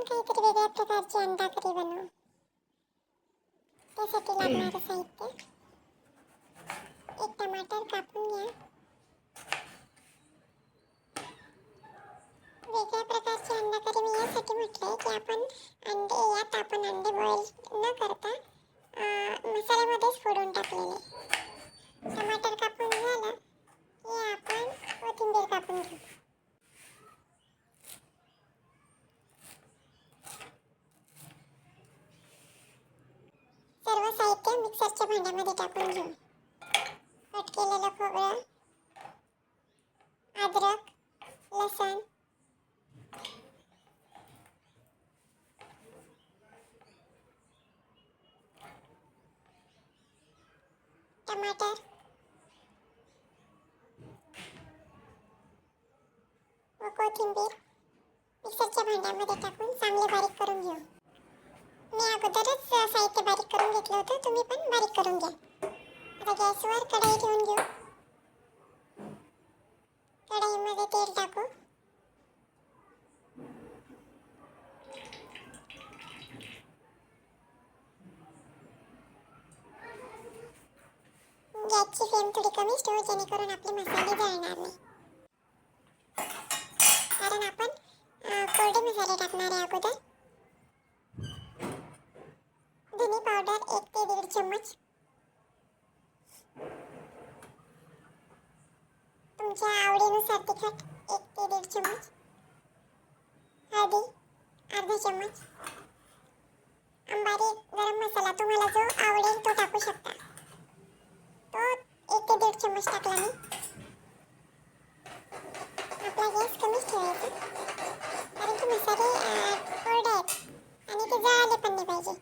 काहीतरी वेगळ्या प्रकारची अंडाकरी बनवू. त्यासाठी लागणारं साहित्य: एक टमाटर कापून घ्या. वेगळ्या प्रकारची अंडाकरी मी यासाठी म्हटलंय की आपण अंडे बॉईल न करता मसाल्यामध्येच फोडून टाकलेले. टमाटर कापून झालं की आपण कोथिंबीर कापून घेऊ. सर्व साहित्य मिक्सरच्या भांड्यामध्ये टाकून घेऊ. कट केलेलं खोबरं, अद्रक, लसूण, टमाटर व कोथिंबीर मिक्सरच्या भांड्यामध्ये टाकून चांगले बारीक करून घेऊ. मी अगोदरच साहित्य बारीक करून घेतलं होतं, तुम्ही पण बारीक करून घ्या. आता गॅसवर कढई ठेवून घेऊ. कढईमध्ये तेल टाकू. गॅसची फ्लेम थोडी कमी ठेवू जेणेकरून आपले मसाले जळणार नाही. कारण आपण कोरडे मसाले टाकणार आहे अगोदर. धने पावडर 1 ते 1.5 चम्मच. तुमच्या आवडीनुसार तिखट 1 ते 1.5 चम्मच. हळदी अर्धा चम्मच. अंबारी गरम मसाला तुम्हाला जो आवडेल तो टाकू शकता. तो 1 ते 1.5 चम्मच टाकला मी. आपला गॅस कमीच ठेवायचा कारण की मसाले कोरडे आहेत आणि ते जळाले पण नाही पाहिजे.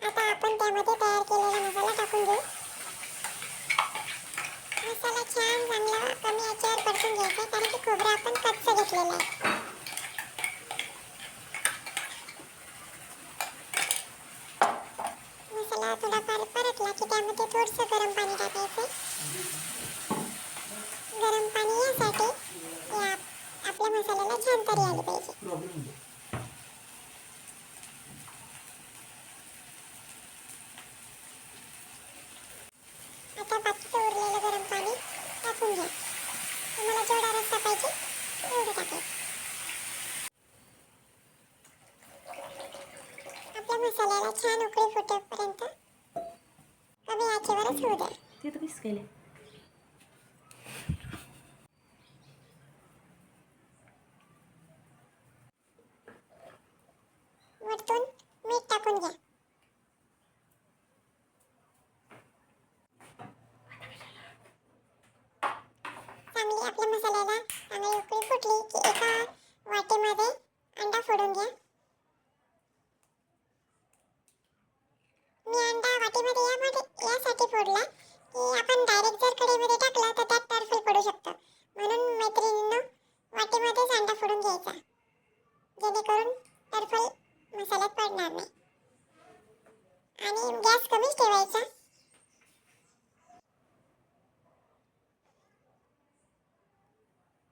आता आपण त्यामध्ये तयार केलेला मसाला टाकून घेऊ. मसाला छान चांगला कमी आचेवर परतून घ्यायचा कारण की खोबरं आपण कच्चं घेतलेलं आहे. मसाला थोडाफार परतला की त्यामध्ये थोडंसं गरम पाणी टाकायचं. गरम पाणी यासाठी की आपल्या मसाल्याला छान तरी आली पाहिजे. आता बाकीचं उरलेलं गरम पाणी टाकून घ्या. तुम्हाला जेवढा रस्सा पाहिजे तेवढं टाकायचं. आपल्या मसाल्याला छान उकळी फुटेपर्यंत कमी आचेवरच होऊ द्या. ते तर कसं केले? वरतून मीठ टाकून घ्या. चांगली आपल्या मसाल्याला चांगली उकळी फुटली की एका वाटीमध्ये अंडा फोडून घ्या. मी अंडा वाटीमध्ये यासाठी फोडला की आपण डायरेक्ट जर कढईमध्ये टाकला तर त्यात टरफल पडू शकतं. म्हणून मैत्रिणींनो वाटीमध्येच अंडा फोडून घ्यायचा जेणेकरून टरफल मसाल्यात पडणार नाही. आणि गॅस कमीच ठेवायचा.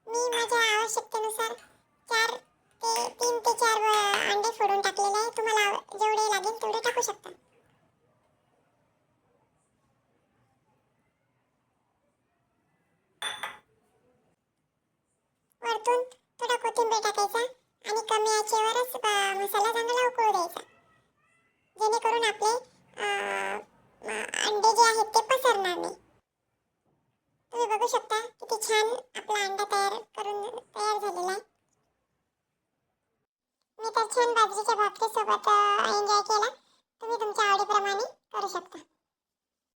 मी माझ्या आवश्यकतेनुसार 3 ते 4 अंडे फोडून टाकलेले आहे. तुम्हाला जेवढे लागेल तेवढे टाकू शकता. वरतून थोडा कोथिंबीर टाकायचा आणि कमी आचेवरच मसाला चांगला उकळू द्यायचा जेणेकरून आपले अंडे जे आहेत ते पसरणार नाही. तुम्ही बघू शकता किती छान आपला अंडा तयार झालेला आहे. मी तर छान बाजरीच्या भाकरीसोबत एन्जॉय केला. तुम्ही तुमच्या आवडीप्रमाणे करू शकता.